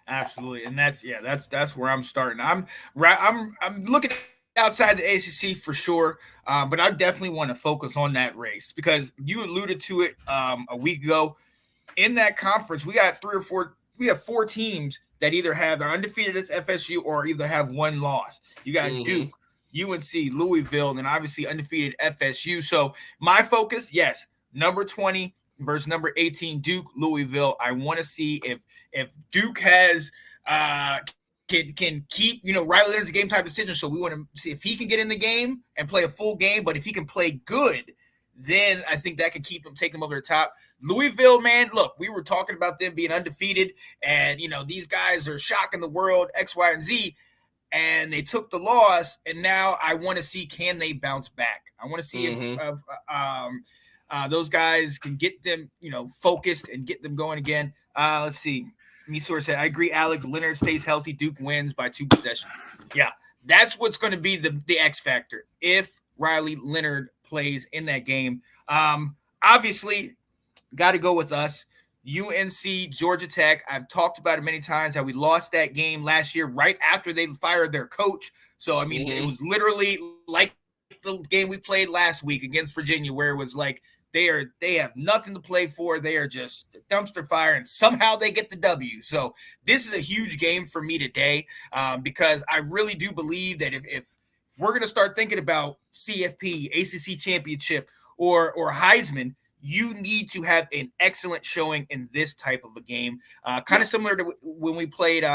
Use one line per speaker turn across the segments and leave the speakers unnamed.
Absolutely, and that's where I'm starting. I'm looking outside the ACC for sure, but I definitely want to focus on that race because you alluded to it a week ago. In that conference, we got three or four. We have four teams that either have they're undefeated as FSU or either have one loss. You got
Mm-hmm.
Duke, UNC, Louisville, and obviously undefeated FSU. So my focus, yes, number 20 versus number 18, Duke, Louisville. I want to see if Duke has can keep Riley Leonard's a game time decision. So we want to see if he can get in the game and play a full game. But if he can play good, then I think that can keep him take him over the top. Louisville, man, look, we were talking about them being undefeated, and these guys are shocking the world, X, Y, and Z, and they took the loss, and now I want to see can they bounce back. I want to see if
Mm-hmm.
those guys can get them, focused and get them going again. Let's see. Misor said, I agree, Alex. Leonard stays healthy. Duke wins by 2 possessions. Yeah, that's what's going to be the X factor if Riley Leonard plays in that game. Obviously, got to go with us. UNC, Georgia Tech. I've talked about it many times how we lost that game last year right after they fired their coach. So, I mean, it
Mm-hmm.
was literally like the game we played last week against Virginia, where it was like they have nothing to play for. They are just dumpster fire, and somehow they get the W. So this is a huge game for me today because I really do believe that if we're going to start thinking about CFP, ACC championship, or Heisman, you need to have an excellent showing in this type of a game. Kind of
Yep.
similar to when we played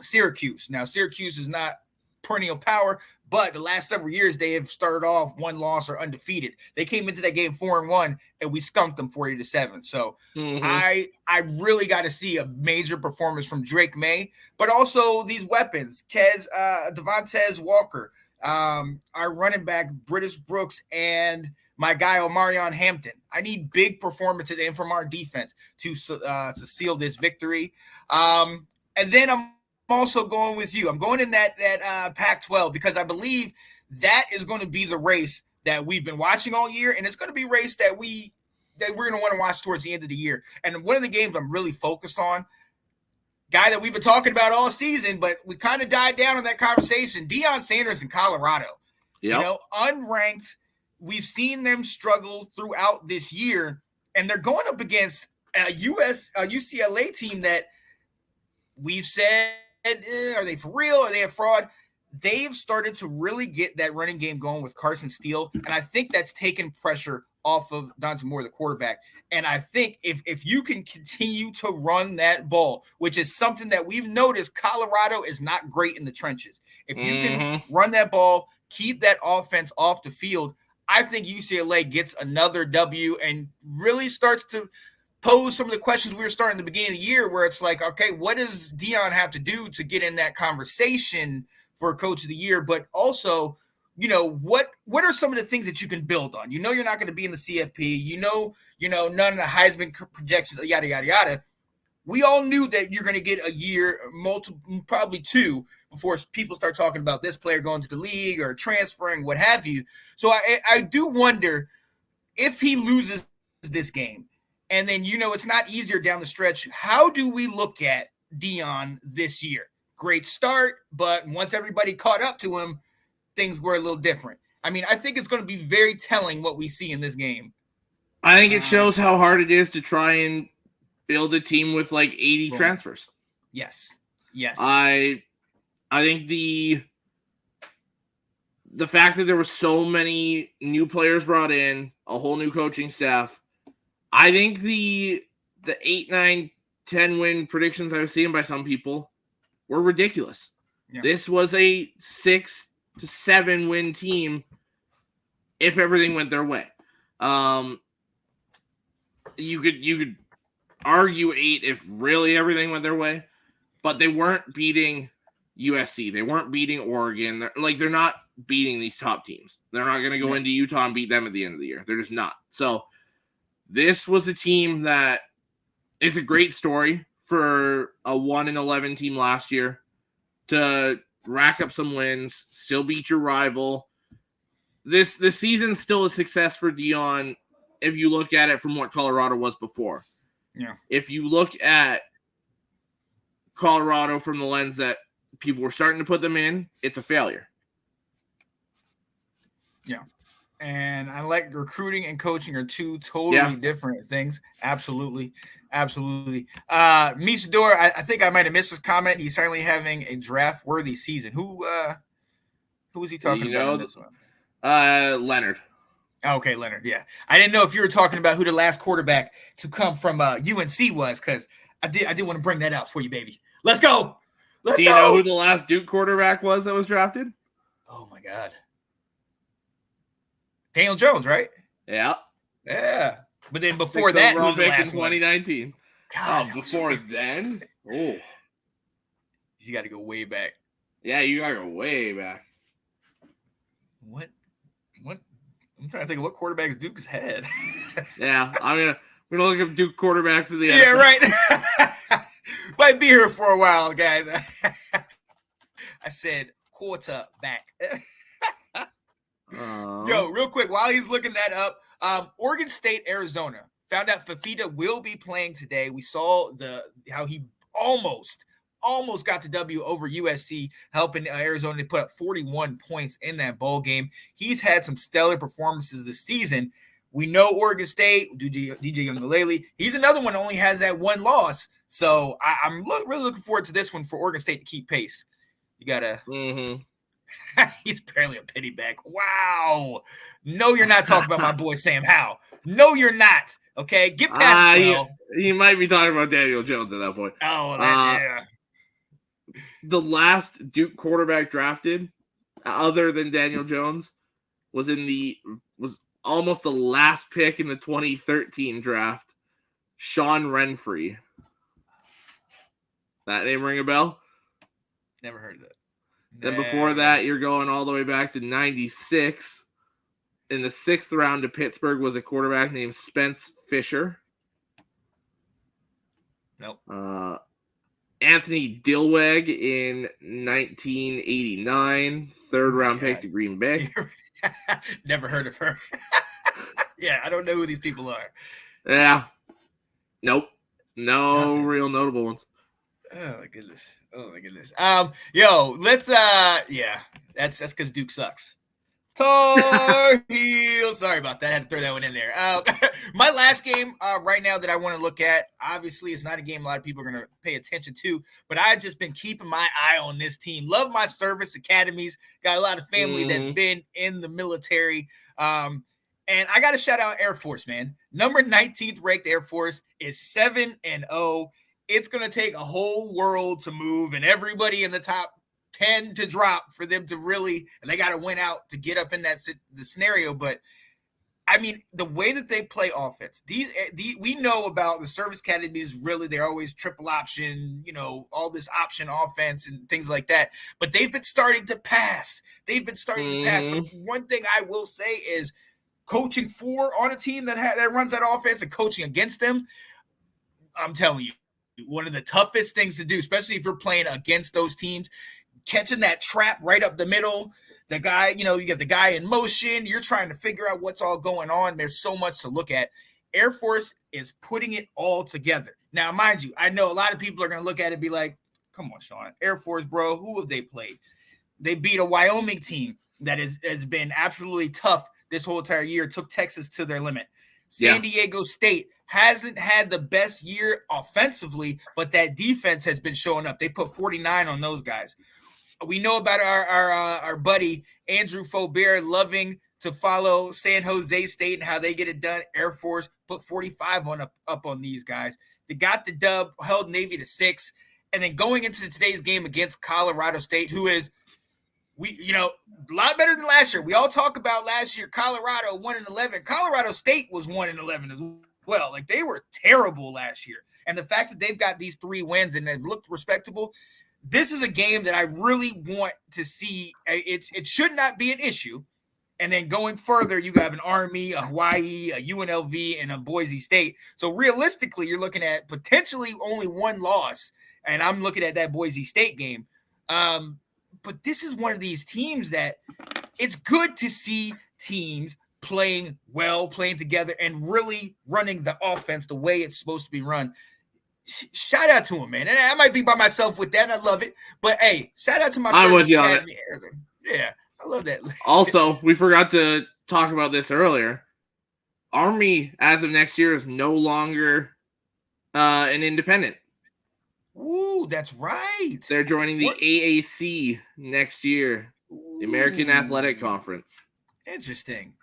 Syracuse. Now, Syracuse is not perennial power, but the last several years they have started off one loss or undefeated. They came into that game 4-1, and we skunked them 40-7. So
Mm-hmm.
I really got to see a major performance from Drake May, but also these weapons, Devontae Walker, our running back British Brooks, and my guy Omarion Hampton. I need big performances and from our defense to seal this victory. And then I'm also going with you. I'm going in that Pac-12 because I believe that is going to be the race that we've been watching all year, and it's going to be a race that we're going to want to watch towards the end of the year. And one of the games I'm really focused on, guy that we've been talking about all season, but we kind of died down on that conversation. Deion Sanders in Colorado,
Yep.
unranked. We've seen them struggle throughout this year, and they're going up against a UCLA team that we've said, are they for real? Are they a fraud? They've started to really get that running game going with Carson Steele, and I think that's taken pressure off of Dante Moore, the quarterback. And I think if you can continue to run that ball, which is something that we've noticed, Colorado is not great in the trenches. If you can
Mm-hmm.
run that ball, keep that offense off the field, I think UCLA gets another W and really starts to pose some of the questions we were starting at the beginning of the year, where it's like, okay, what does Deion have to do to get in that conversation for Coach of the Year? But also, what are some of the things that you can build on? You're not going to be in the CFP. None of the Heisman projections, yada yada yada. We all knew that you're going to get a year, multiple, probably two, before people start talking about this player going to the league or transferring, what have you. So I do wonder if he loses this game, and then it's not easier down the stretch. How do we look at Deion this year? Great start, but once everybody caught up to him, things were a little different. I mean, I think it's going to be very telling what we see in this game.
I think it shows how hard it is to try and build a team with like 80
Boom.
transfers.
Yes. Yes.
I I think the fact that there were so many new players brought in, a whole new coaching staff, I think the 8, 9, 10 win predictions I was seeing by some people were ridiculous.
Yeah.
This was a 6 to 7 win team if everything went their way. You could argue 8 if really everything went their way, but they weren't beating USC. They weren't beating Oregon. They're not beating these top teams. They're not going to go into Utah and beat them at the end of the year. They're just not. So this was a team that it's a great story for a 1-11 team last year to rack up some wins, still beat your rival. This season's still a success for Deion if you look at it from what Colorado was before.
Yeah.
If you look at Colorado from the lens that people were starting to put them in, it's a failure.
Yeah. And I like recruiting and coaching are two totally different things. Absolutely. Misador, I think I might have missed his comment. He's certainly having a draft-worthy season. Who was he talking about in this one?
Leonard.
Okay, Leonard. Yeah. I didn't know if you were talking about who the last quarterback to come from UNC was, because I did want to bring that out for you, baby. Let's go.
Do you know who the last Duke quarterback was that was drafted?
Oh, my God. Daniel Jones, right?
Yeah.
But then before that, who was the last
in 2019?
God,
before then? Oh.
You got to go way back.
Yeah, you got to go way back.
What? I'm trying to think of what quarterbacks Duke's had.
Yeah, I'm gonna look up Duke quarterbacks in the NFL.
Yeah, right. Might be here for a while, guys. I said quarterback. Yo, real quick, while he's looking that up, Oregon State, Arizona. Found out Fafita will be playing today. We saw how he almost got the W over USC, helping Arizona to put up 41 points in that bowl game. He's had some stellar performances this season. We know Oregon State, DJ Uiagalelei, he's another one that only has that one loss. So I'm really looking forward to this one for Oregon State to keep pace. You got to he's barely a pity back. Wow. No, you're not talking about my boy Sam Howell. No, you're not. Okay, get past
he might be talking about Daniel Jones at that point.
Oh, yeah.
The last Duke quarterback drafted, other than Daniel Jones, was almost the last pick in the 2013 draft. Sean Renfree. That name ring a bell?
Never heard of that.
Then before that, you're going all the way back to 96. In the 6th round to Pittsburgh was a quarterback named Spence Fisher.
Nope.
Anthony Dilweg in 1989, 3rd round pick to Green Bay.
Never heard of her. Yeah, I don't know who these people are.
Yeah. Nope. No
Nothing.
Real notable ones.
Oh my goodness. Yo, let's that's because Duke sucks. Tar Heels. Sorry about that. I had to throw that one in there. My last game right now that I want to look at, obviously, is not a game a lot of people are going to pay attention to, but I've just been keeping my eye on this team. Love my service academies. Got a lot of family that's been in the military. And I got to shout out Air Force, man. Number 19th ranked Air Force is 7-0. It's going to take a whole world to move and everybody in the top 10 to drop for them to really, and they got to win out to get up in the scenario. But I mean, the way that they play offense, we know about the service academies. Really, they're always triple option, all this option offense and things like that. But they've been starting to pass. But one thing I will say is coaching for on a team that runs that offense and coaching against them. I'm telling you, one of the toughest things to do, especially if you're playing against those teams. Catching that trap right up the middle, the guy, you get the guy in motion. You're trying to figure out what's all going on. There's so much to look at. Air Force is putting it all together. Now, mind you, I know a lot of people are going to look at it and be like, come on, Sean, Air Force, bro, who have they played? They beat a Wyoming team that has been absolutely tough this whole entire year, took Texas to their limit. San Diego State hasn't had the best year offensively, but that defense has been showing up. They put 49 on those guys. We know about our buddy Andrew Faubert loving to follow San Jose State and how they get it done. Air Force put 45 up on these guys. They got the dub, held Navy to 6, and then going into today's game against Colorado State, who is a lot better than last year. We all talk about last year Colorado 1-11. Colorado State was 1-11 as well. Like, they were terrible last year, and the fact that they've got these 3 wins and they've looked respectable. This is a game that I really want to see. It should not be an issue. And then going further, you have an Army, a Hawaii, a UNLV, and a Boise State. So realistically, you're looking at potentially only one loss. And I'm looking at that Boise State game. But this is one of these teams that it's good to see teams playing well, playing together, and really running the offense the way it's supposed to be run. shout out to him, man. And I might be by myself with that, and I love it. But hey, shout out to my
I'm with
service
you on
academy, Arizona. Yeah, I love that.
Also, we forgot to talk about this earlier. Army, as of next year, is no longer an independent.
Ooh, that's right.
They're joining the AAC next year, the American Athletic Conference.
Interesting.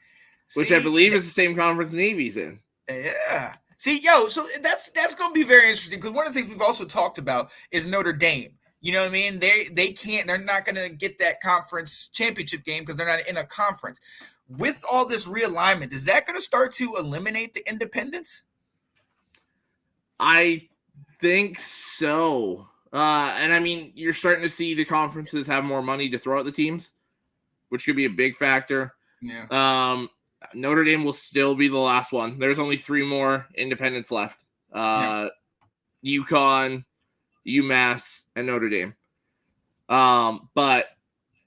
Which I believe is the same conference Navy's in.
Yeah. See, so that's going to be very interesting because one of the things we've also talked about is Notre Dame. You know what I mean? They're not going to get that conference championship game because they're not in a conference. With all this realignment, is that going to start to eliminate the independents?
I think so. And I mean, you're starting to see the conferences have more money to throw at the teams, which could be a big factor.
Yeah.
Notre Dame will still be the last one. There's only 3 more independents left. UConn, UMass, and Notre Dame. But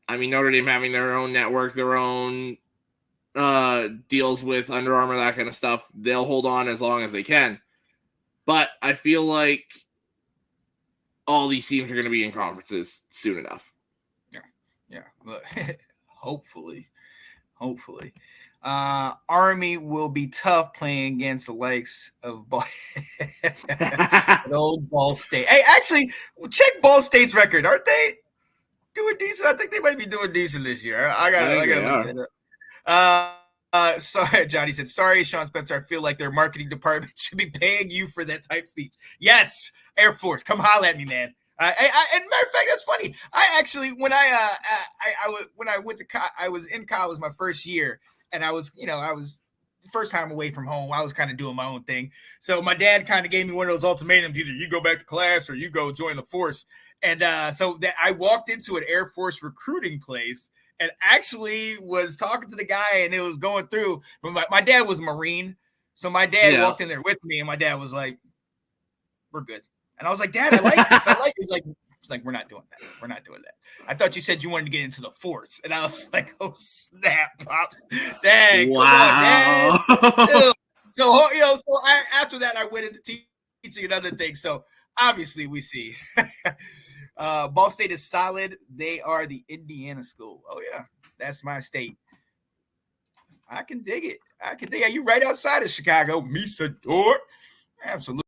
I mean, Notre Dame having their own network, their own deals with Under Armour, that kind of stuff, they'll hold on as long as they can. But I feel like all these teams are going to be in conferences soon enough.
Yeah. Look, hopefully. Army will be tough playing against the likes of old Ball State. Hey, actually, check Ball State's record. Aren't they doing decent? I think they might be doing decent this year. I gotta look that up. Sorry, Johnny said, sorry, Sean Spencer. I feel like their marketing department should be paying you for that type speech. Yes, Air Force, come holler at me, man. And matter of fact, that's funny. I actually, when I went to I was in college my first year, and I was the first time away from home. I was kind of doing my own thing. So my dad kind of gave me one of those ultimatums: either you go back to class or you go join the force. And so that I walked into an Air Force recruiting place and actually was talking to the guy, and it was going through. But my dad was a Marine, so my dad walked in there with me, and my dad was like, "We're good." And I was like, Dad, I like this. He's like, we're not doing that. We're not doing that. I thought you said you wanted to get into the force. And I was like, oh, snap, Pops. Dang, wow. Come on, Dad. So after that, I went into teaching and other things. So obviously we see Ball State is solid. They are the Indiana school. Oh, yeah, that's my state. I can dig it. You right outside of Chicago, Misador. Absolutely.